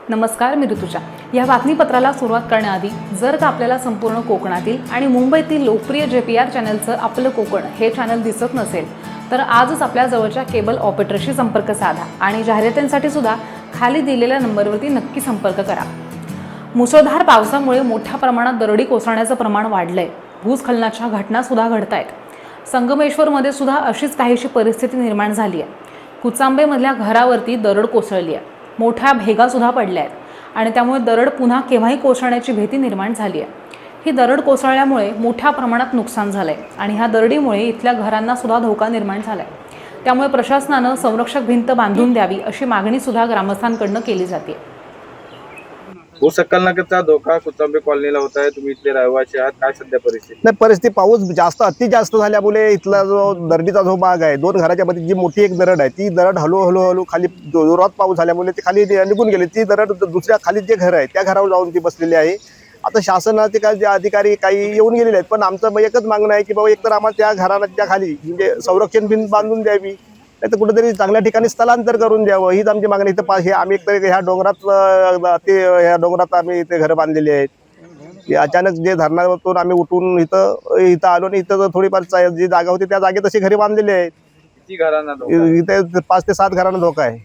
नमस्कार, मी ऋतुजा. या बातमीपत्राला सुरुवात करण्याआधी जर का आपल्याला संपूर्ण कोकणातील आणि मुंबईतील लोकप्रिय JPR चॅनलचं आपलं कोकण हे चॅनल दिसत नसेल तर आजच आपल्या जवळच्या केबल ऑपरेटरशी संपर्क साधा आणि जाहिरातींसाठी सुद्धा खाली दिलेल्या नंबरवरती नक्की संपर्क करा. मुसळधार पावसामुळे मोठ्या प्रमाणात दरडी कोसळण्याचं प्रमाण वाढलंय. भूस्खलनाच्या घटना सुद्धा घडतायत. संगमेश्वरमध्ये सुद्धा अशीच काहीशी परिस्थिती निर्माण झाली आहे. कुचांबेमधल्या घरावरती दरड कोसळली आहे. मोठ्या भेगा सुद्धा पडल्या आहेत आणि त्यामुळे दरड पुन्हा केव्हाही कोसळण्याची भीती निर्माण झाली आहे. ही दरड कोसळल्यामुळे मोठ्या प्रमाणात नुकसान झालंय आणि ह्या दरडीमुळे इथल्या घरांना सुद्धा धोका निर्माण झालाय. त्यामुळे प्रशासनानं संरक्षक भिंत बांधून द्यावी अशी मागणी सुद्धा ग्रामस्थांकडून केली जाते. भूस्खलनाचा धोका कुचांबे कॉलनीला होत आहे. तुम्ही इथले रहिवासी आहात, काय सध्या परिस्थिती? नाही, परिस्थिती पाऊस अति जास्त झाल्यामुळे इथला जो दरडीचा जो भाग आहे, दोन घराच्या मध्ये जी मोठी एक दरड आहे, ती दरड हळूहळू खाली जोरात पाऊस झाल्यामुळे ती खाली निघून गेली. ती दरड दुसऱ्या खाली जे घर आहे त्या घरावर जाऊन ती बसलेली आहे. आता शासनाचे काही जे अधिकारी काही येऊन गेलेले आहेत, पण आमचं एकच मागणं आहे की बाबा एकतर आम्हाला त्या घराच्या खाली म्हणजे संरक्षण भिंत बांधून द्यावी, नाही तर कुठेतरी चांगल्या ठिकाणी स्थलांतर करून द्यावं, हीच आमची मागणी. इथं हे आम्ही एकतर ह्या डोंगरात आम्ही इथे घरं बांधलेली आहेत. अचानक जे धरणातून आम्ही उठून इथं आलो आणि इथं थोडीफार जी जागा होती त्या जागेत अशी घरे बांधलेली आहेत. किती घरांना धोका आहे? इथे 5 ते 7 घरांना धोका आहे.